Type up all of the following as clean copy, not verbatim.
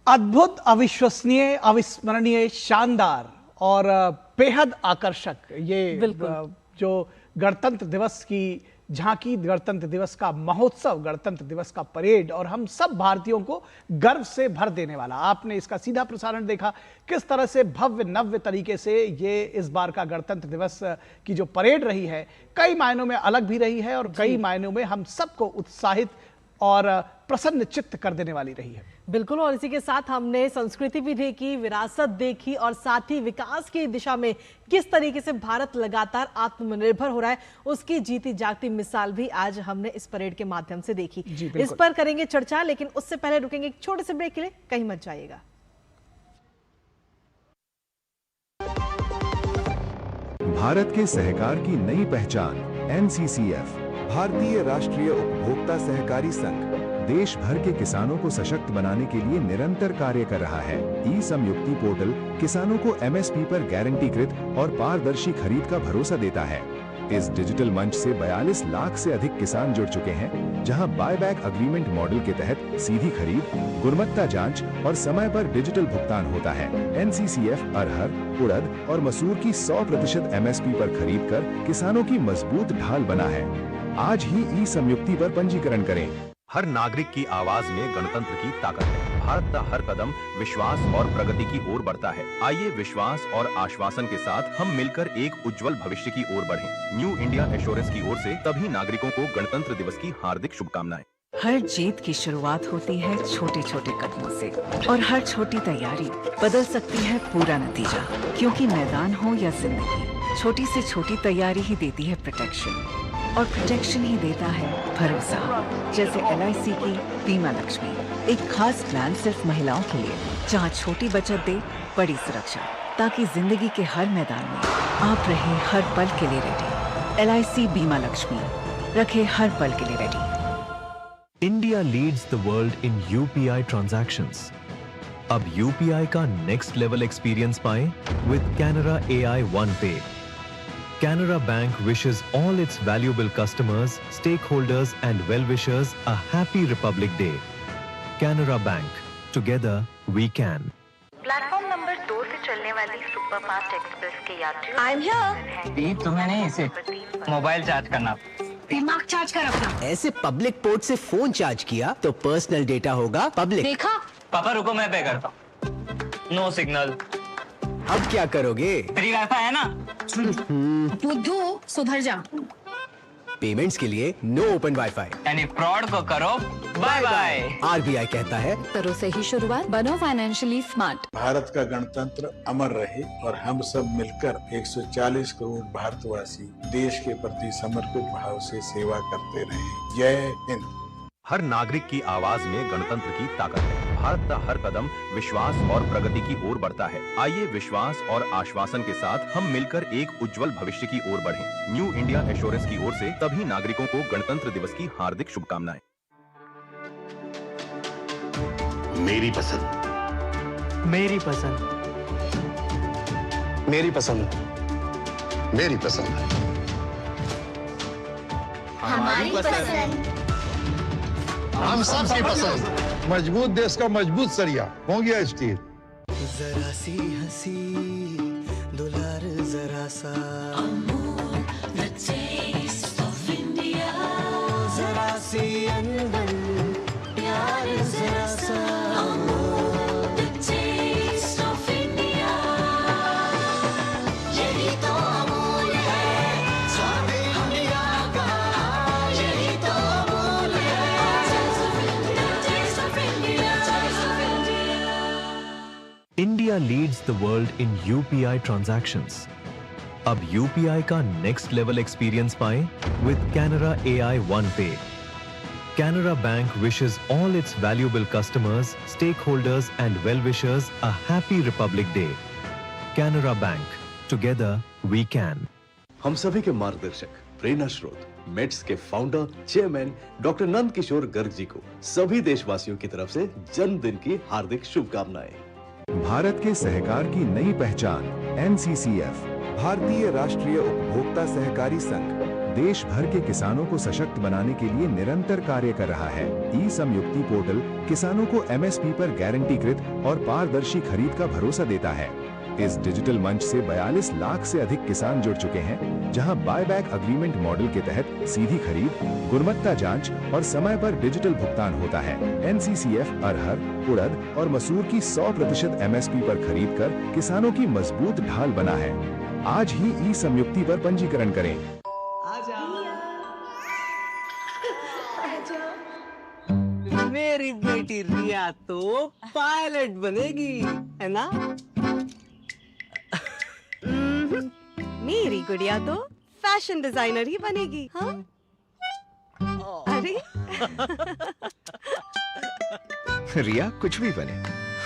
अद्भुत, अविश्वसनीय, अविस्मरणीय, शानदार और बेहद आकर्षक ये जो गणतंत्र दिवस की झांकी, गणतंत्र दिवस का महोत्सव, गणतंत्र दिवस का परेड और हम सब भारतीयों को गर्व से भर देने वाला। आपने इसका सीधा प्रसारण देखा, किस तरह से भव्य नव्य तरीके से ये इस बार का गणतंत्र दिवस की जो परेड रही है, कई मायनों में अलग भी रही है और कई मायनों में हम सबको उत्साहित और प्रसन्न चित्त कर देने वाली रही है। बिल्कुल, और इसी के साथ हमने संस्कृति भी देखी, विरासत देखी और साथ ही विकास की दिशा में किस तरीके से भारत लगातार आत्मनिर्भर हो रहा है, उसकी जीती जागती मिसाल भी आज हमने इस परेड के माध्यम से देखी। इस पर करेंगे चर्चा, लेकिन उससे पहले रुकेंगे एक छोटे से ब्रेक के लिए, कहीं मत जाइएगा। भारत के सहकार की नई पहचान NCCF, भारतीय राष्ट्रीय उपभोक्ता सहकारी संघ, देश भर के किसानों को सशक्त बनाने के लिए निरंतर कार्य कर रहा है। ई-समयुक्ति पोर्टल किसानों को MSP पर गारंटीकृत और पारदर्शी खरीद का भरोसा देता है। इस डिजिटल मंच से 42 लाख से अधिक किसान जुड़ चुके हैं, जहां बायबैक अग्रीमेंट मॉडल के तहत सीधी खरीद, गुणवत्ता जांच और समय पर डिजिटल भुगतान होता है। NCCF अरहर, उड़द और मसूर की 100% MSP पर खरीद कर किसानों की मजबूत ढाल बना है। आज ही ई-समयुक्ति पर पंजीकरण करें। हर नागरिक की आवाज में गणतंत्र की ताकत है। भारत का हर कदम विश्वास और प्रगति की ओर बढ़ता है। आइए विश्वास और आश्वासन के साथ हम मिलकर एक उज्जवल भविष्य की ओर बढ़ें। न्यू इंडिया एश्योरेंस की ओर से सभी नागरिकों को गणतंत्र दिवस की हार्दिक शुभकामनाएं। हर जीत की शुरुआत होती है छोटे छोटे कदमों से, और हर छोटी तैयारी बदल सकती है पूरा नतीजा। क्योंकि मैदान हो या जिंदगी, छोटी से छोटी तैयारी ही देती है प्रोटेक्शन, और प्रोटेक्शन ही देता है भरोसा। जैसे LIC की बीमा लक्ष्मी, एक खास प्लान सिर्फ महिलाओं के लिए, जहां छोटी बचत दे बड़ी सुरक्षा, ताकि जिंदगी के हर मैदान में आप रहे हर पल के लिए रेडी। LIC बीमा लक्ष्मी, रखे हर पल के लिए ready. India leads the world in UPI transactions. अब UPI का नेक्स्ट लेवल एक्सपीरियंस पाएं with Canara AI OnePay। Canara Bank wishes all its valuable customers, stakeholders and well-wishers a happy Republic Day. Canara Bank, together we can. Platform number 2 से चलने वाली superfast express के यात्रियों I'm here. तुम्हें नहीं, इसे mobile charge करना। दिमाग चार्ज कर अपना। ऐसे पब्लिक पोर्ट से फोन चार्ज किया तो पर्सनल डेटा होगा पब्लिक। देखा? पापा रुको, मैं पे करता हूँ। No signal. अब क्या करोगे? फ्री वाईफाई है ना? बुद्धू सुधर जा। पेमेंट्स के लिए नो ओपन वाईफाई, यानी फ्रॉड को करो बाय बाय। RBI कहता है, करो सही शुरुआत, बनो फाइनेंशियली स्मार्ट। भारत का गणतंत्र अमर रहे और हम सब मिलकर 140 करोड़ भारतवासी देश के प्रति समर्पित भाव से सेवा करते रहे। जय हिंद। हर नागरिक की आवाज में गणतंत्र की ताकत है। भारत का हर कदम विश्वास और प्रगति की ओर बढ़ता है। आइए विश्वास और आश्वासन के साथ हम मिलकर एक उज्जवल भविष्य की ओर बढ़ें। न्यू इंडिया एश्योरेंस की ओर से सभी नागरिकों को गणतंत्र दिवस की हार्दिक शुभकामनाएं। मेरी पसंद, मेरी पसंद, मेरी पसंद, मेरी पसंद, हमारी पसंद, हम सबकी पसंद। मजबूत देश का मजबूत सरिया हो गया स्टील। जरा सी हंसी दुलार, जरा सा जरा सी अनबन प्यार, जरा सा यही तो अमूल है, स्वाद इंडिया का यही तो Amul India leads the world in UPI transactions. अब UPI का नेक्स्ट लेवल एक्सपीरियंस पाएं with Canara AI OnePay. Canara Bank wishes all its valuable customers, stakeholders and well-wishers a happy Republic Day. Canara Bank, together we can. हम सभी के मार्गदर्शक, प्रेरणा स्रोत, mats के founder chairman doctor Nand Kishore Garg ji को सभी देशवासियों की तरफ से जन्मदिन की हार्दिक शुभकामनाएं। भारत के सहकार की नई पहचान NCCF, भारतीय राष्ट्रीय उपभोक्ता सहकारी संघ, देश भर के किसानों को सशक्त बनाने के लिए निरंतर कार्य कर रहा है। ई संयुक्ति पोर्टल किसानों को एमएसपी पर गारंटीकृत और पारदर्शी खरीद का भरोसा देता है। इस डिजिटल मंच से 42 लाख से अधिक किसान जुड़ चुके हैं, जहां बायबैक अग्रीमेंट मॉडल के तहत सीधी खरीद, गुणवत्ता जांच और समय पर डिजिटल भुगतान होता है। एनसीसीएफ अरहर, उड़द और मसूर की 100% एमएसपी पर खरीद कर किसानों की मजबूत ढाल बना है। आज ही ई संयुक्ति पर पंजीकरण करें। मेरी बेटी रिया तो पायलट बनेगी, है ना? मेरी गुड़िया तो फैशन डिजाइनर ही बनेगी। हाँ? अरे रिया कुछ भी बने,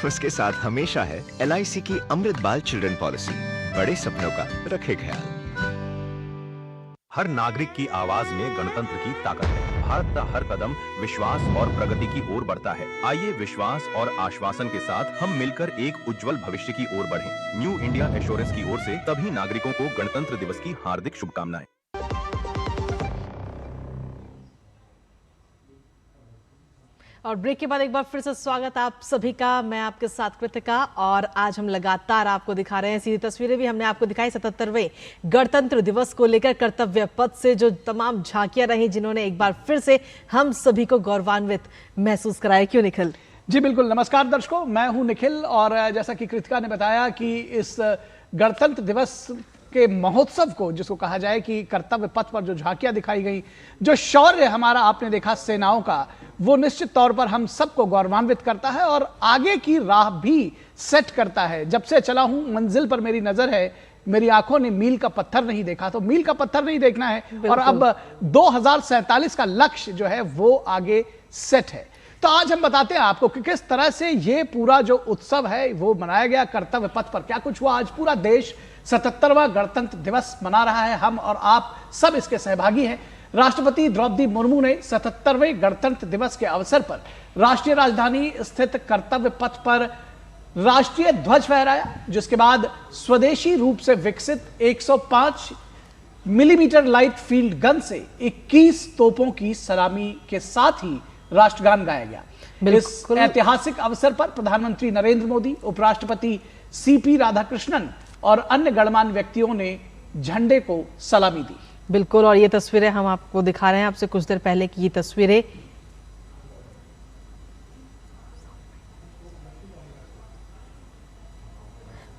उसके साथ हमेशा है LIC की अमृत बाल चिल्ड्रन पॉलिसी। बड़े सपनों का रखे ख्याल। हर नागरिक की आवाज में गणतंत्र की ताकत है। भारत का हर कदम विश्वास और प्रगति की ओर बढ़ता है। आइए विश्वास और आश्वासन के साथ हम मिलकर एक उज्जवल भविष्य की ओर बढ़ें। न्यू इंडिया एश्योरेंस की ओर से सभी नागरिकों को गणतंत्र दिवस की हार्दिक शुभकामनाएं। और ब्रेक के बाद एक बार फिर से स्वागत आप सभी का। मैं आपके साथ कृतिका, और आज हम लगातार आपको दिखा रहे हैं, सीधी तस्वीरें भी हमने आपको दिखाई 77वें गणतंत्र दिवस को लेकर कर्तव्य पथ से जो तमाम झांकियां रही, जिन्होंने एक बार फिर से हम सभी को गौरवान्वित महसूस कराया। क्यों निखिल? जी बिल्कुल। नमस्कार दर्शकों, मैं हूं निखिल, और जैसा कि कृतिका ने बताया कि इस गणतंत्र दिवस के महोत्सव को, जिसको कहा जाए कि कर्तव्य पथ पर जो झांकियां दिखाई गई, जो शौर्य हमारा आपने देखा सेनाओं का, वो निश्चित तौर पर हम सबको गौरवान्वित करता है और आगे की राह भी सेट करता है। जब से चला हूं मंजिल पर मेरी नजर है, मेरी आंखों ने मील का पत्थर नहीं देखा, तो मील का पत्थर नहीं देखना है, और अब 2047 का लक्ष्य जो है वो आगे सेट है। तो आज हम बताते हैं आपको कि किस तरह से ये पूरा जो उत्सव है वो मनाया गया कर्तव्य पथ पर। क्या कुछ हुआ? आज पूरा देश 77वां गणतंत्र दिवस मना रहा है, हम और आप सब इसके सहभागी हैं। राष्ट्रपति द्रौपदी मुर्मू ने 77वें गणतंत्र दिवस के अवसर पर राष्ट्रीय राजधानी स्थित कर्तव्य पथ पर राष्ट्रीय ध्वज फहराया, जिसके बाद स्वदेशी रूप से विकसित 105 मिलीमीटर लाइट फील्ड गन से 21 तोपों की सलामी के साथ ही राष्ट्रगान गाया गया। इस ऐतिहासिक अवसर पर प्रधानमंत्री नरेंद्र मोदी, उपराष्ट्रपति CP राधाकृष्णन और अन्य गणमान्य व्यक्तियों ने झंडे को सलामी दी। बिल्कुल, और ये तस्वीरें हम आपको दिखा रहे हैं आपसे कुछ देर पहले की ये तस्वीरें।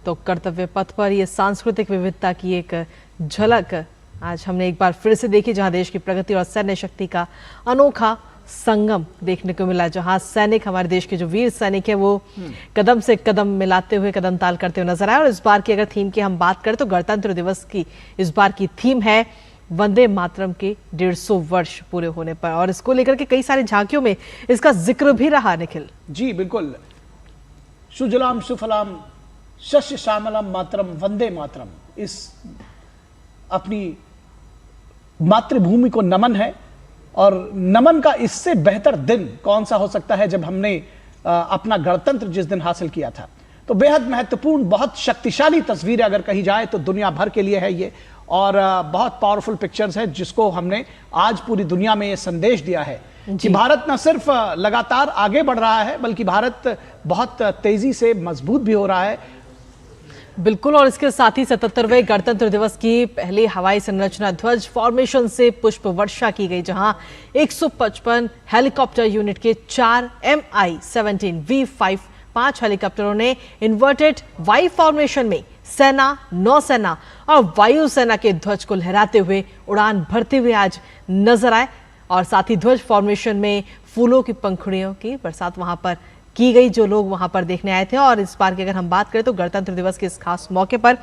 तो कर्तव्य पथ पर ये सांस्कृतिक विविधता की एक झलक आज हमने एक बार फिर से देखी, जहां देश की प्रगति और सैन्य शक्ति का अनोखा संगम देखने को मिला, जहां सैनिक, हमारे देश के जो वीर सैनिक है, वो कदम से कदम मिलाते हुए, कदम ताल करते हुए नजर आए। और इस बार की अगर थीम की हम बात करें तो गणतंत्र दिवस की इस बार की थीम है वंदे मातरम के 150 वर्ष पूरे होने पर, और इसको लेकर के कई सारी झांकियों में इसका जिक्र भी रहा। निखिल जी बिल्कुल। सुजलाम सुफलाम शस्य श्यामलम मातरम वंदे मातरम, इस अपनी मातृभूमि को नमन है, और नमन का इससे बेहतर दिन कौन सा हो सकता है जब हमने अपना गणतंत्र जिस दिन हासिल किया था। तो बेहद महत्वपूर्ण, बहुत शक्तिशाली तस्वीरें अगर कही जाए तो दुनिया भर के लिए है ये, और बहुत पावरफुल पिक्चर्स है, जिसको हमने आज पूरी दुनिया में ये संदेश दिया है कि भारत न सिर्फ लगातार आगे बढ़ रहा है, बल्कि भारत बहुत तेजी से मजबूत भी हो रहा है। बिल्कुल, और इसके साथ ही 77वें गणतंत्र दिवस की पहली हवाई संरचना ध्वज फॉर्मेशन से पुष्प वर्षा की गई, जहां 155 हेलीकॉप्टर यूनिट के 4 MI-17 V5 5 हेलीकॉप्टरों ने इन्वर्टेड वाई फॉर्मेशन में सेना, नौसेना और वायुसेना के ध्वज को लहराते हुए उड़ान भरते हुए आज नजर आए। और साथ ही ध्वज फॉर्मेशन में फूलों की पंखुड़ियों की बरसात वहां पर की गई, जो लोग वहां पर देखने आए थे। और इस बार की अगर हम बात करें तो गणतंत्र दिवस के इस खास मौके पर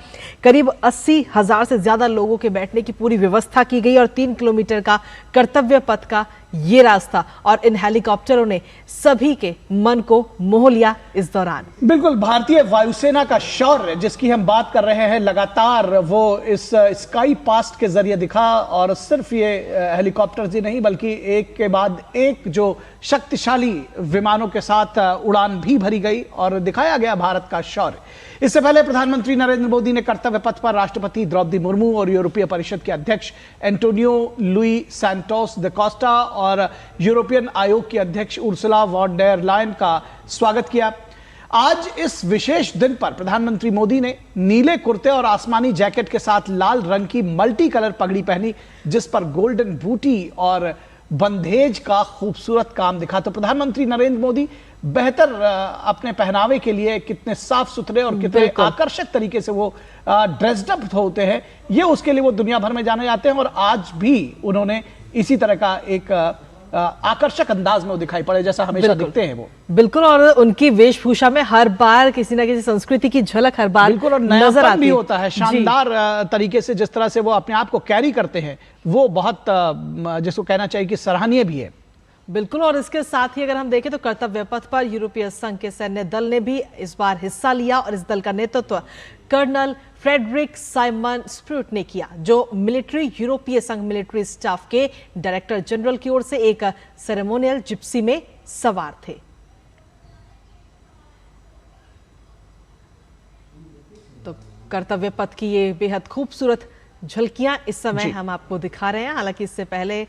करीब 80,000 से ज्यादा लोगों के बैठने की पूरी व्यवस्था की गई, और 3 किलोमीटर का कर्तव्य पथ का ये रास्ता और इन हेलीकॉप्टरों ने सभी के मन को मोह लिया इस दौरान। बिल्कुल, भारतीय वायुसेना का शौर्य जिसकी हम बात कर रहे हैं, लगातार वो इस स्काई पास्ट के जरिए दिखा। और सिर्फ ये हेलीकॉप्टर्स ही नहीं बल्कि एक के बाद एक जो शक्तिशाली विमानों के साथ उड़ान भी भरी गई और दिखाया गया भारत का शौर्य। इससे पहले प्रधानमंत्री नरेंद्र मोदी ने कर्तव्य पथ पर राष्ट्रपति द्रौपदी मुर्मू और यूरोपीय परिषद के अध्यक्ष Antonio Louis Santos the Costa और यूरोपियन आयोग की अध्यक्ष उर्सुला वॉन डेर लायन का स्वागत किया। आज इस विशेष दिन पर प्रधानमंत्री मोदी ने नीले कुर्ते और आसमानी जैकेट के साथ लाल रंग की मल्टी कलर पगड़ी पहनी, जिस पर गोल्डन बूटी और बंधेज का खूबसूरत काम दिखा। तो प्रधानमंत्री नरेंद्र मोदी बेहतर अपने पहनावे के लिए कितने साफ सुथरे और कितने आकर्षक तरीके से वो ड्रेस्ड अप होते हैं, ये उसके लिए वो दुनिया भर में जाने जाते हैं। और आज भी उन्होंने इसी तरह का एक आकर्षक अंदाज में वो दिखाई पड़े, जैसा हमेशा दिखते हैं वो। बिल्कुल, और उनकी वेशभूषा में हर बार किसी ना किसी संस्कृति की झलक हर बार बिल्कुल और नजर आती भी होता है। शानदार तरीके से जिस तरह से वो अपने आप को कैरी करते हैं, वो बहुत जिसको कहना चाहिए कि सराहनीय भी है। बिल्कुल, और इसके साथ ही अगर हम देखें तो कर्तव्य पथ पर यूरोपीय संघ के सैन्य दल ने भी इस बार हिस्सा लिया और इस दल का नेतृत्व कर्नल फ्रेडरिक साइमन स्प्रूट ने किया, जो मिलिट्री यूरोपीय संघ मिलिट्री स्टाफ के डायरेक्टर जनरल की ओर से एक सेरेमोनियल जिप्सी में सवार थे। तो कर्तव्य पथ की ये बेहद खूबसूरत झलकियां इस समय हम आपको दिखा रहे हैं। हालांकि इससे पहले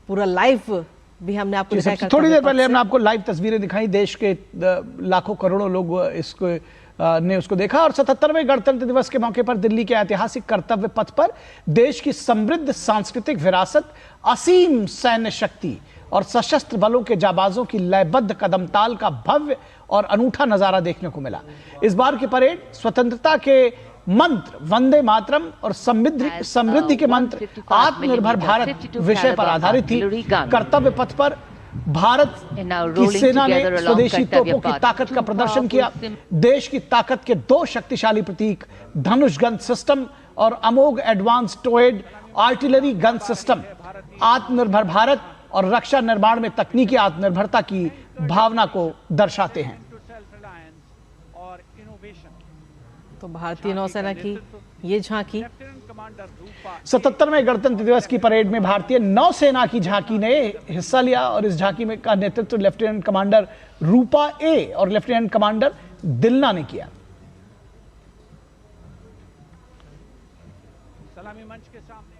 पूरा लाइव भी हमने आपको दिखाया। थोड़ी देर पहले हमने आपको लाइव तस्वीरें दिखाई, देश के लाखों करोड़ों लोग इसको ने उसको देखा। और 77वें गणतंत्र दिवस के मौके पर दिल्ली के ऐतिहासिक कर्तव्य पथ पर देश की समृद्ध सांस्कृतिक विरासत, असीम सैन्य शक्ति और सशस्त्र बलों के जाबाजों की लयबद्ध कदमताल का भव्य और अनूठा नजारा देखने को मिला। इस बार की परेड स्वतंत्रता के मंत्र वंदे मातरम और समृद्धि के मंत्र आत्मनिर्भर भारत विषय पर आधारित थी। कर्तव्य पथ पर भारत की सेना ने स्वदेशी तोपों की ताकत का प्रदर्शन किया। देश की ताकत के दो शक्तिशाली प्रतीक धनुष गन सिस्टम और अमोघ एडवांस टोएड आर्टिलरी गन सिस्टम आत्मनिर्भर भारत और रक्षा निर्माण में तकनीकी आत्मनिर्भरता की भावना को दर्शाते हैं। तो भारतीय नौसेना की ये झांकी 77वें गणतंत्र दिवस की परेड में भारतीय नौसेना की झांकी ने हिस्सा लिया और इस झांकी में का नेतृत्व लेफ्टिनेंट कमांडर रूपा ए और लेफ्टिनेंट कमांडर दिलना ने किया। सलामी मंच के सामने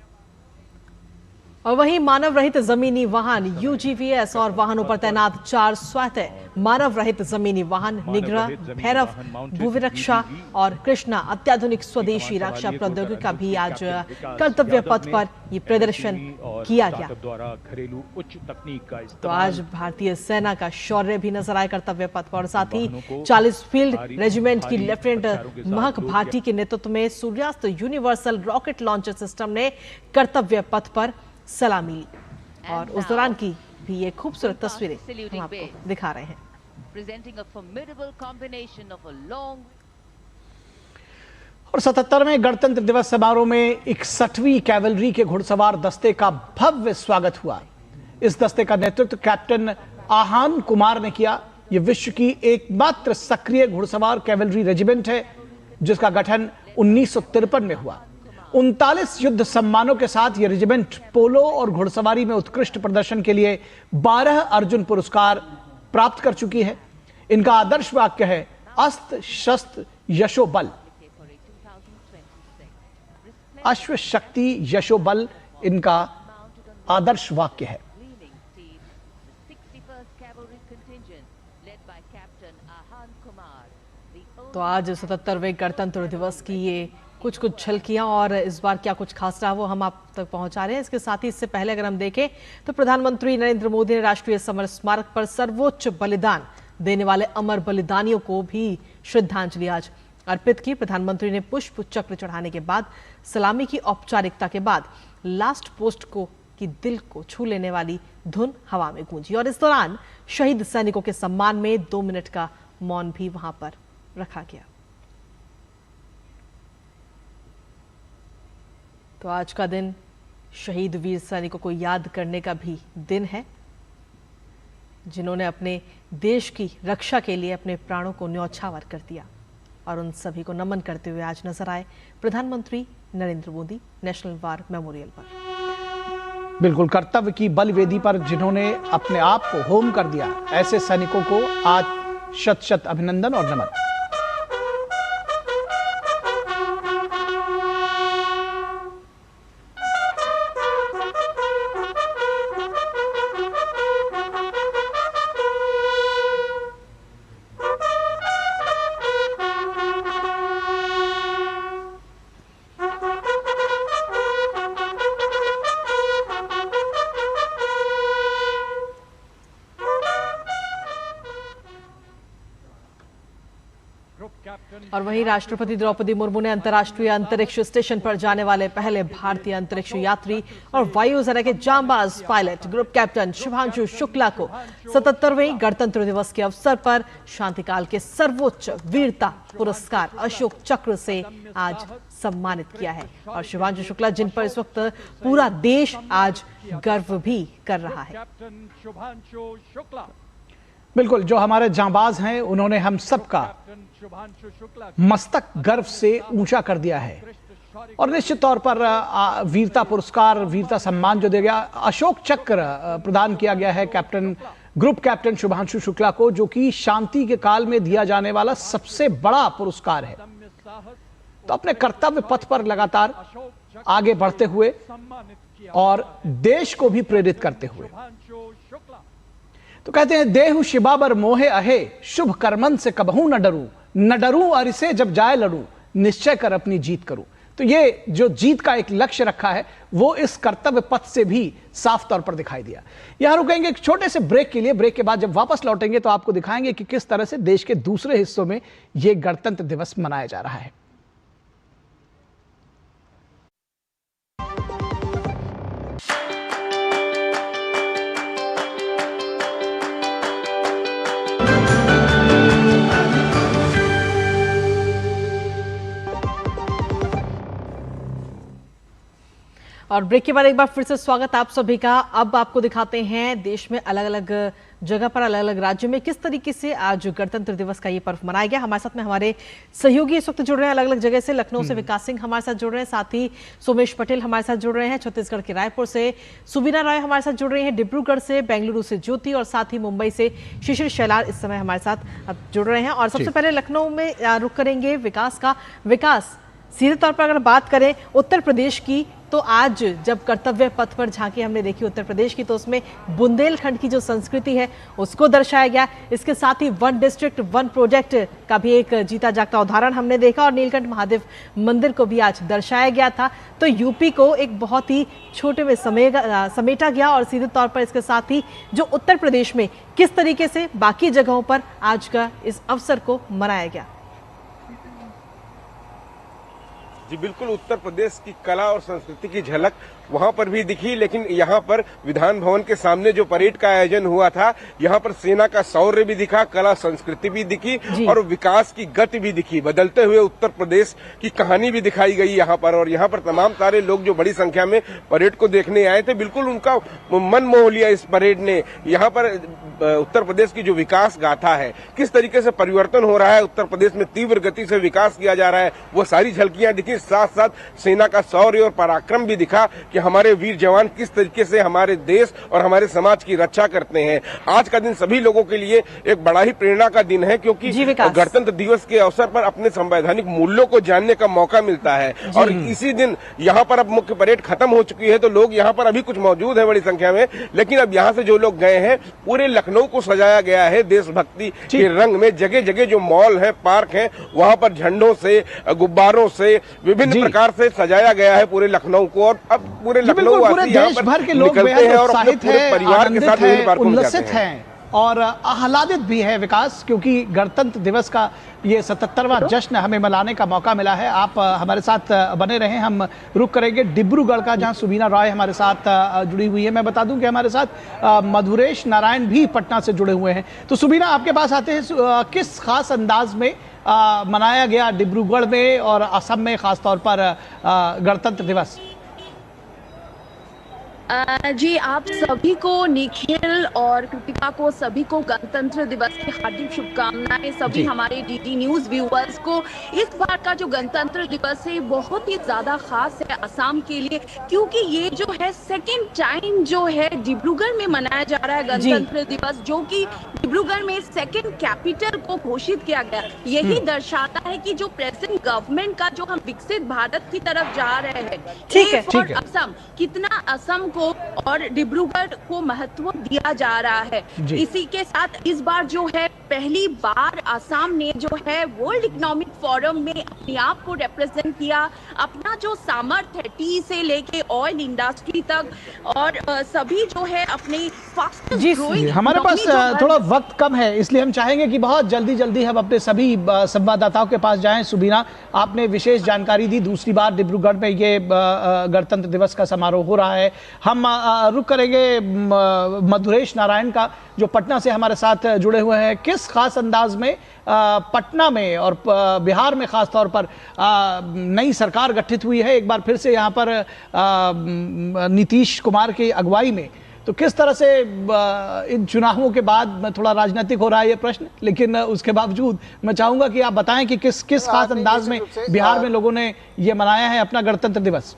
और वहीं मानव रहित जमीनी वाहन UGVS और वाहनों पर तैनात 4 स्वायत्त मानव रहित जमीनी वाहन निग्रह, भैरव, भूविरक्षा और कृष्णा अत्याधुनिक स्वदेशी रक्षा प्रौद्योगिकी का भी आज कर्तव्य पथ पर ये प्रदर्शन किया गया। तो आज भारतीय सेना का शौर्य भी नजर आया कर्तव्य पथ पर। और साथ ही 40 फील्ड रेजिमेंट की लेफ्टिनेंट महक भाटी के नेतृत्व में सूर्यास्त यूनिवर्सल रॉकेट लॉन्चर सिस्टम ने कर्तव्य पथ पर सलामी ली और उस दौरान की भी ये खूबसूरत तस्वीरें हम आपको दिखा रहे हैं। और 77वें गणतंत्र दिवस समारोह में 61वीं कैवलरी के घुड़सवार दस्ते का भव्य स्वागत हुआ। इस दस्ते का नेतृत्व कैप्टन आहान कुमार ने किया। यह विश्व की एकमात्र सक्रिय घुड़सवार कैवलरी रेजिमेंट है जिसका गठन 1953 में हुआ। 39 युद्ध सम्मानों के साथ यह रेजिमेंट पोलो और घुड़सवारी में उत्कृष्ट प्रदर्शन के लिए 12 अर्जुन पुरस्कार प्राप्त कर चुकी है। इनका आदर्श वाक्य है अस्त्र शस्त्र यशो बल। अश्व शक्ति यशो बल इनका आदर्श वाक्य है। तो आज 77वें गणतंत्र दिवस की ये कुछ झलकियां और इस बार क्या कुछ खास रहा वो हम आप तक पहुंचा रहे हैं। इसके साथ ही इससे पहले अगर हम देखें तो प्रधानमंत्री नरेंद्र मोदी ने राष्ट्रीय समर स्मारक पर सर्वोच्च बलिदान देने वाले अमर बलिदानियों को भी श्रद्धांजलि आज अर्पित की। प्रधानमंत्री ने पुष्प चक्र चढ़ाने के बाद सलामी की औपचारिकता के बाद लास्ट पोस्ट को की दिल को छू लेने वाली धुन हवा में गूंजी और इस दौरान शहीद सैनिकों के सम्मान में 2 मिनट का मौन भी वहां पर रखा गया। तो आज का दिन शहीद वीर सैनिकों को याद करने का भी दिन है। जिन्होंने अपने देश की रक्षा के लिए अपने प्राणों को न्यौछावर कर दिया। और उन सभी को नमन करते हुए आज नजर आए प्रधानमंत्री Narendra Modi national war memorial पर। बिल्कुल, कर्तव्य की बलवेदी पर जिन्होंने अपने आप को होम कर दिया, ऐसे सैनिकों को आज शत शत अभिनंदन और नमन। और वहीं राष्ट्रपति द्रौपदी मुर्मू ने अंतर्राष्ट्रीय अंतरिक्ष स्टेशन पर जाने वाले पहले भारतीय अंतरिक्ष यात्री और वायुसेना के जांबाज pilot group captain Shubhanshu Shukla को 77वें गणतंत्र दिवस के अवसर पर शांतिकाल के सर्वोच्च वीरता पुरस्कार अशोक चक्र से आज सम्मानित किया है। और शुभांशु शुक्ला, जिन पर इस वक्त पूरा देश आज गर्व भी कर रहा है। बिल्कुल, जो हमारे जांबाज हैं उन्होंने हम सबका मस्तक गर्व से ऊंचा कर दिया है। और निश्चित तौर पर वीरता पुरस्कार, वीरता सम्मान जो दिया गया, अशोक चक्र प्रदान किया गया है ग्रुप कैप्टन शुभांशु शुक्ला को, जो कि शांति के काल में दिया जाने वाला सबसे बड़ा पुरस्कार है। तो अपने कर्तव्य पथ पर लगातार आगे बढ़ते हुए और देश को भी प्रेरित करते हुए, तो कहते हैं देहु शिबाबर मोहे अहे, शुभ कर्मन से कबहू न डरूं और इसे जब जाए लड़ूं, निश्चय कर अपनी जीत करूं। तो ये जो जीत का एक लक्ष्य रखा है वो इस कर्तव्य पथ से भी साफ तौर पर दिखाई दिया। यहां रुकेंगे एक छोटे से ब्रेक के लिए। ब्रेक के बाद जब वापस लौटेंगे तो आपको दिखाएंगे कि किस तरह से देश के दूसरे हिस्सों में यह गणतंत्र दिवस मनाया जा रहा है। और ब्रेक के बाद एक बार फिर से स्वागत आप सभी का। अब आपको दिखाते हैं देश में अलग अलग जगह पर, अलग अलग राज्यों में किस तरीके से आज गणतंत्र दिवस का ये पर्व मनाया गया। हमारे साथ में हमारे सहयोगी इस वक्त जुड़ रहे हैं अलग अलग जगह से। लखनऊ से विकास सिंह हमारे साथ जुड़ रहे हैं, साथ ही सोमेश पटेल हमारे साथ जुड़ रहे हैं। छत्तीसगढ़ के रायपुर से सुबीना राय हमारे साथ जुड़ रही हैं, डिब्रूगढ़ से, बेंगलुरु से ज्योति और साथ ही मुंबई से शिशिर शैलार इस समय हमारे साथ जुड़ रहे हैं। और सबसे पहले लखनऊ में रुख करेंगे विकास का। विकास, सीधे तौर पर अगर बात करें उत्तर प्रदेश की, तो आज जब कर्तव्य पथ पर झांकी हमने देखी उत्तर प्रदेश की, तो उसमें बुंदेलखंड की जो संस्कृति है उसको दर्शाया गया। इसके साथ ही वन डिस्ट्रिक्ट वन प्रोजेक्ट का भी एक जीता जागता उदाहरण हमने देखा और नीलकंठ महादेव मंदिर को भी आज दर्शाया गया था। तो यूपी को एक बहुत ही छोटे में समेटा गया और सीधे तौर पर इसके साथ ही जो उत्तर प्रदेश में किस तरीके से बाकी जगहों पर आज का इस अवसर को मनाया गया। जी बिल्कुल, उत्तर प्रदेश की कला और संस्कृति की झलक वहां पर भी दिखी, लेकिन यहाँ पर विधान भवन के सामने जो परेड का आयोजन हुआ था, यहाँ पर सेना का शौर्य भी दिखा, कला संस्कृति भी दिखी और विकास की गति भी दिखी। बदलते हुए उत्तर प्रदेश की कहानी भी दिखाई गई यहाँ पर। और यहाँ पर तमाम सारे लोग जो बड़ी संख्या में परेड को देखने आए थे, बिल्कुल उनका मन मोह लिया इस परेड ने। यहाँ पर उत्तर प्रदेश की जो विकास गाथा है, किस तरीके से परिवर्तन हो रहा है, उत्तर प्रदेश में तीव्र गति से विकास किया जा रहा है, वो सारी झलकियां दिखी। साथ साथ सेना का शौर्य और पराक्रम भी दिखा कि हमारे वीर जवान किस तरीके से हमारे देश और हमारे समाज की रक्षा करते हैं। आज का दिन सभी लोगों के लिए एक बड़ा ही प्रेरणा का दिन है, क्योंकि गणतंत्र दिवस के अवसर पर अपने संवैधानिक मूल्यों को जानने का मौका मिलता है। और इसी दिन यहाँ पर अब मुख्य परेड खत्म हो चुकी है, तो लोग यहाँ पर अभी कुछ मौजूद है बड़ी संख्या में, लेकिन अब यहाँ से जो लोग गए हैं, पूरे लखनऊ को सजाया गया है देशभक्ति के रंग में। जगह जगह जो मॉल है, पार्क है, वहाँ पर झंडों से, गुब्बारों से, विभिन्न प्रकार से सजाया गया है पूरे लखनऊ को। और अब पूरे लखनऊ पूरे देश भर के लोग बेहद उत्साहित हैं, परिवार के साथ उल्लसित हैं और आह्लादित भी है विकास, क्योंकि गणतंत्र दिवस का ये 77वां जश्न हमें मनाने का मौका मिला है। आप हमारे साथ बने रहें। हम रुक करेंगे डिब्रूगढ़ का, जहां सुबीना रॉय हमारे साथ जुड़ी हुई है। मैं बता दूं कि हमारे साथ मधुरेश नारायण भी पटना से जुड़े हुए हैं। तो सुबीना, आपके पास आते हैं, किस खास अंदाज में मनाया गया डिब्रूगढ़ में और असम में खासतौर पर गणतंत्र दिवस? जी, आप सभी को, निखिल और कृतिका को, सभी को गणतंत्र दिवस की हार्दिक शुभकामनाएं। सभी हमारे डीडी न्यूज व्यूअर्स को इस बार का जो गणतंत्र दिवस है बहुत ही ज्यादा खास है असम के लिए, क्योंकि ये जो है सेकेंड टाइम जो है डिब्रूगढ़ में मनाया जा रहा है गणतंत्र दिवस, जो कि डिब्रूगढ़ में सेकेंड कैपिटल को घोषित किया गया। यही दर्शाता है कि जो प्रेजेंट गवर्नमेंट का जो हम विकसित भारत की तरफ जा रहे हैं, ठीक है, असम, कितना असम को और डिब्रूगढ़ को महत्व दिया जा रहा है। इसी के साथ इस बार जो है पहली बार असम ने जो है वर्ल्ड इकोनॉमिक फोरम में अपने आप को रिप्रेजेंट किया। अपना जो सामर्थ्य है, टी से लेके ऑयल इंडस्ट्री तक, और सभी जो है अपने फास्टेस्ट ग्रोइंग। हमारे पास थोड़ा वक्त कम है, इसलिए हम चाहेंगे कि बहुत जल्दी हम अपने सभी संवाददाताओं के पास जाएं। सुबीना, आपने विशेष जानकारी दी, दूसरी बार डिब्रूगढ़ में ये गणतंत्र दिवस का समारोह हो रहा है। हम रुक करेंगे मधुरेश नारायण का, जो पटना से हमारे साथ जुड़े हुए हैं। किस खास अंदाज में पटना में और बिहार में खास तौर पर नई सरकार गठित हुई है, एक बार फिर से यहाँ पर नीतीश कुमार की अगुवाई में, तो किस तरह से इन चुनावों के बाद थोड़ा राजनीतिक हो रहा है ये प्रश्न, लेकिन उसके बावजूद मैं चाहूंगा कि आप बताएं कि किस खास अंदाज में बिहार में लोगों ने ये मनाया है अपना गणतंत्र दिवस।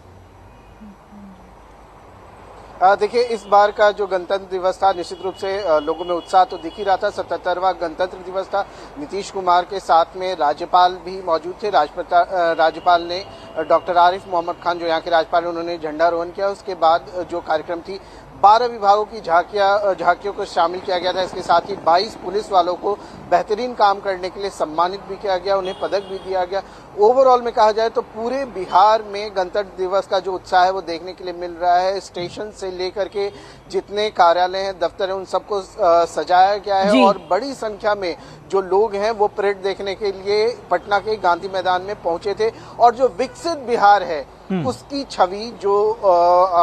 देखिए, इस बार का जो गणतंत्र दिवस था निश्चित रूप से लोगों में उत्साह तो दिख ही रहा था। 77वां गणतंत्र दिवस था। नीतीश कुमार के साथ में राज्यपाल भी मौजूद थे। राज्यपाल ने डॉक्टर आरिफ मोहम्मद खान, जो यहाँ के राज्यपाल, उन्होंने झंडारोहण किया। उसके बाद जो कार्यक्रम थी, 12 विभागों की झांकियों को शामिल किया गया था। इसके साथ ही 22 पुलिस वालों को बेहतरीन काम करने के लिए सम्मानित भी किया गया, उन्हें पदक भी दिया गया। ओवरऑल में कहा जाए तो पूरे बिहार में गणतंत्र दिवस का जो उत्साह है वो देखने के लिए मिल रहा है। स्टेशन से लेकर के जितने कार्यालय हैं, दफ्तर हैं, उन सबको सजाया गया है और बड़ी संख्या में जो लोग हैं वो परेड देखने के लिए पटना के गांधी मैदान में पहुंचे थे। और जो विकसित बिहार है उसकी छवि जो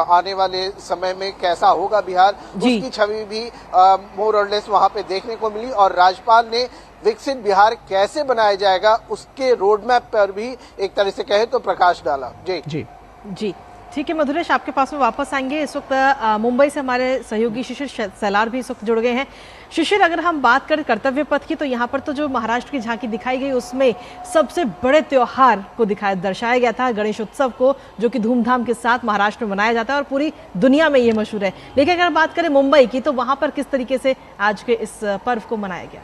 आने वाले समय में कैसा होगा बिहार, उसकी छवि भी मोर और लेस वहां पे देखने को मिली। और राज्यपाल ने विकसित बिहार कैसे बनाया जाएगा उसके रोड मैप पर भी एक तरह से कहे तो प्रकाश डाला। जी ठीक है मधुरेश, आपके पास में वापस आएंगे। इस वक्त मुंबई से हमारे सहयोगी शिशिर सैलार भी इस वक्त जुड़ गए हैं। शिशिर, अगर हम बात करें कर्तव्य पथ की, तो यहाँ पर तो जो महाराष्ट्र की झांकी दिखाई गई उसमें सबसे बड़े त्योहार को दर्शाया गया था, गणेश उत्सव को, जो कि धूमधाम के साथ महाराष्ट्र में मनाया जाता है और पूरी दुनिया में ये मशहूर है। लेकिन अगर बात करें मुंबई की, तो वहाँ पर किस तरीके से आज के इस पर्व को मनाया गया?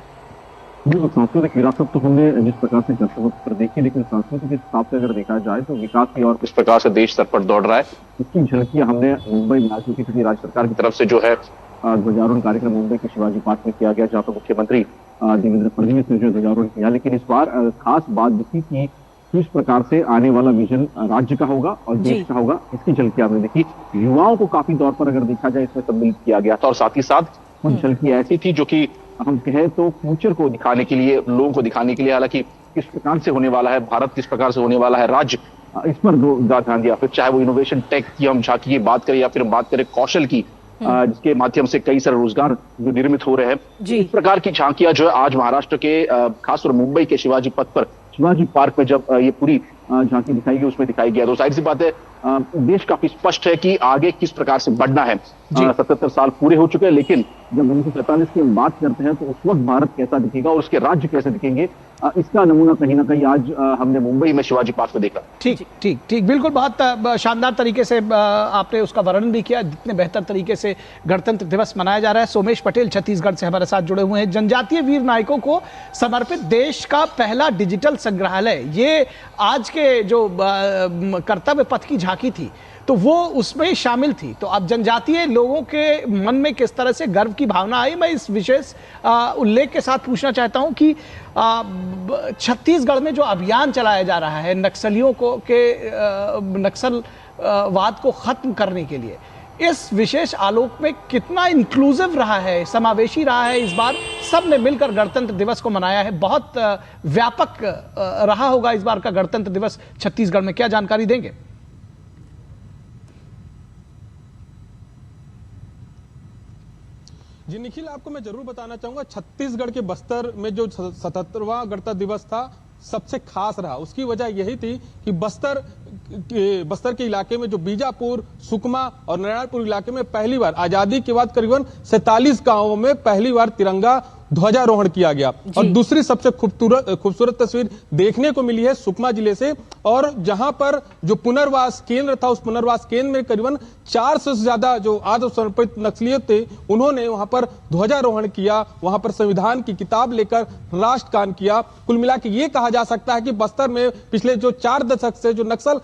सांस्कृतिक विरासत तो हमने जिस प्रकार से कर्तव्य पर देखी, लेकिन सांस्कृतिक हिसाब से अगर देखा जाए तो विकास की और किस प्रकार से देश स्तर पर दौड़ रहा है, इसकी झलकियां हमने मुंबई में आज की राज्य सरकार की तरफ से जो है ध्वजारोहण कार्यक्रम मुंबई के शिवाजी पार्क में किया गया, जहाँ पर मुख्यमंत्री देवेंद्र फडणवीस ने जो ध्वजारोहण किया। लेकिन इस बार खास बात दिखी कि किस प्रकार से आने वाला विजन राज्य का होगा और देश का होगा, इसकी झलकियां हमने देखी। युवाओं को काफी तौर पर अगर देखा जाए इसमें सम्मिलित किया गया था और साथ ही साथ कुछ झलकियां ऐसी थी जो कि हम कहें तो फ्यूचर को दिखाने के लिए, लोगों को दिखाने के लिए, हालांकि किस प्रकार से होने वाला है भारत, किस प्रकार से होने वाला है राज्य, इस पर ध्यान दिया। फिर चाहे वो इनोवेशन टेक की हम झांकी की बात करें या फिर बात करें कौशल की, जिसके माध्यम से कई सारे रोजगार जो निर्मित हो रहे हैं, इस प्रकार की झांकियां जो है आज महाराष्ट्र के खासतौर मुंबई के शिवाजी पथ पर, शिवाजी पार्क में जब ये पूरी झांकी दिखाई गई, उसमें दिखाई गया, तो जाहिर सी बात है देश काफी स्पष्ट है कि आगे किस प्रकार से बढ़ना है। 77 साल पूरे हो चुके हैं, लेकिन जब 1947 की हम बात करते हैं तो उस वक्त भारत कैसा दिखेगा और उसके राज्य कैसे दिखेंगे, इसका नमूना कहीं ना कहीं आज हमने मुंबई में शिवाजी पार्क में देखा। ठीक, बिल्कुल, बहुत शानदार तरीके से आपने उसका वर्णन भी किया, जितने बेहतर तरीके से गणतंत्र दिवस मनाया जा रहा है। सोमेश पटेल छत्तीसगढ़ से हमारे साथ जुड़े हुए हैं। जनजातीय वीर नायकों को समर्पित देश का पहला डिजिटल संग्रहालय, ये आज के जो कर्तव्य पथ की झांकी थी तो वो उसमें शामिल थी। तो अब जनजातीय लोगों के मन में किस तरह से गर्व की भावना आई, मैं इस विशेष उल्लेख के साथ पूछना चाहता हूं कि छत्तीसगढ़ में जो अभियान चलाया जा रहा है नक्सलियों को के नक्सलवाद को खत्म करने के लिए, इस विशेष आलोक में कितना इंक्लूसिव रहा है, समावेशी रहा है इस बार, सबने मिलकर गणतंत्र दिवस को मनाया है, बहुत व्यापक रहा होगा इस बार का गणतंत्र दिवस छत्तीसगढ़ में, क्या जानकारी देंगे? जी निखिल, आपको मैं जरूर बताना चाहूंगा, छत्तीसगढ़ के बस्तर में जो 77वां गणतंत्र दिवस था सबसे खास रहा। उसकी वजह यही थी कि बस्तर बस्तर के इलाके में जो बीजापुर, सुकमा और नारायणपुर इलाके में पहली बार आजादी के बाद करीबन 47 गांवों में पहली बार तिरंगा ध्वजारोहण किया गया। और दूसरी सबसे खूबसूरत तस्वीर देखने को मिली है सुकमा जिले से, और जहां पर जो पुनर्वास केंद्र था, उस पुनर्वास केंद्र में करीबन 400 से ज्यादा जो आत्मसमर्पित नक्सली थे, उन्होंने वहां पर ध्वजारोहण किया, वहां पर संविधान की किताब लेकर राष्ट्रगान किया। कुल मिला के ये कहा जा सकता है कि बस्तर में पिछले जो 4 दशक से जो नक्सल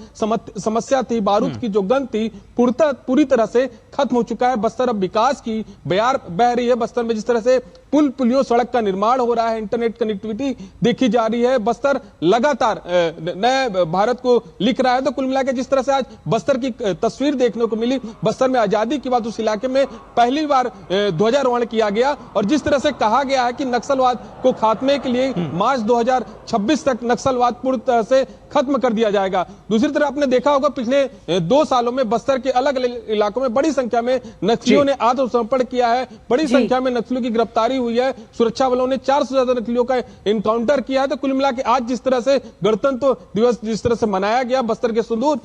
समस्या थी, बारूद की जो गंध थी, पूरी तरह से खत्म हो चुका है। बस्तर अब विकास की बयार बह रही है। बस्तर में जिस तरह से पुल पुलियों सड़क का निर्माण हो रहा है, इंटरनेट कनेक्टिविटी देखी जा रही है, बस्तर लगातार नए भारत को लिख रहा है। तो कुल मिलाकर जिस तरह से आज बस्तर की तस्वीर देखने को मिली, बस्तर में आजादी के बाद उस इलाके में पहली बार ध्वजारोहण किया गया, और जिस तरह से कहा गया है कि नक्सलवाद को खात्मे के लिए मार्च 2026 तक नक्सलवाद पूरी तरह से खत्म कर दिया जाएगा। दूसरी तरफ आपने देखा होगा पिछले 2 सालों में बस्तर के अलग अलग इलाकों में बड़ी संख्या में नक्सलियों ने आत्मसमर्पण किया है, बड़ी संख्या में नक्सलियों की गिरफ्तारी हुई है, सुरक्षा बलों ने 400 से ज्यादा नक्सलियों का एनकाउंटर किया है। तो कुल मिला के आज जिस तरह से गणतंत्र दिवस जिस तरह से मनाया गया, बस्तर के सुदूर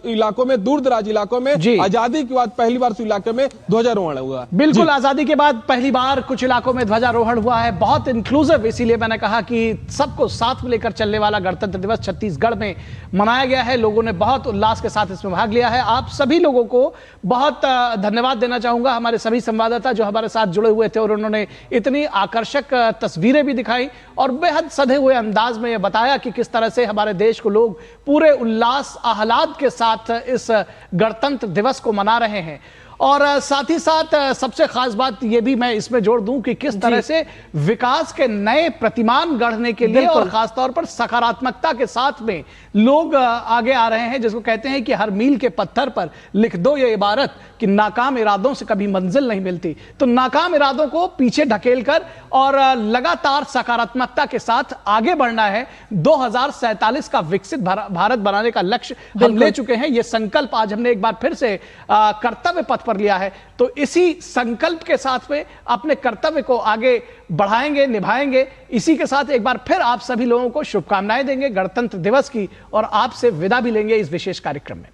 इलाकों में, दूर दराज इलाकों में आजादी के बाद पहली बार उस इलाके में ध्वजारोहण हुआ। बिल्कुल, आजादी के बाद पहली बार कुछ इलाकों में ध्वजारोहण हुआ है। बहुत इंक्लूसिव, इसीलिए मैंने कहा कि सबको साथ में लेकर चलने वाला गणतंत्र दिवस छत्तीसगढ़ में मनाया गया है। लोगों ने बहुत उल्लास के साथ इसमें भाग लिया है। आप सभी लोगों को बहुत धन्यवाद देना चाहूंगा, हमारे सभी संवाददाता जो हमारे साथ जुड़े हुए थे और उन्होंने इतनी आकर्षक तस्वीरें भी दिखाई और बेहद सधे हुए अंदाज में यह बताया कि किस तरह से हमारे देश को लोग पूरे उल्लास आह्लाद के साथ इस गणतंत्र दिवस को मना रहे हैं। और साथ ही साथ सबसे खास बात यह भी मैं इसमें जोड़ दूं कि किस तरह से विकास के नए प्रतिमान गढ़ने के लिए और खासतौर पर सकारात्मकता के साथ में लोग आगे आ रहे हैं, जिसको कहते हैं कि हर मील के पत्थर पर लिख दो ये इबारत कि नाकाम इरादों से कभी मंजिल नहीं मिलती। तो नाकाम इरादों को पीछे ढकेल कर और लगातार सकारात्मकता के साथ आगे बढ़ना है। 2047 का विकसित भारत बनाने का लक्ष्य हम ले चुके हैं। यह संकल्प आज हमने एक बार फिर से कर्तव्य पथ पर लिया है। तो इसी संकल्प के साथ में अपने कर्तव्य को आगे बढ़ाएंगे, निभाएंगे। इसी के साथ एक बार फिर आप सभी लोगों को शुभकामनाएं देंगे गणतंत्र दिवस की और आपसे विदा भी लेंगे इस विशेष कार्यक्रम में।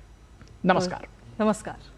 नमस्कार। नमस्कार।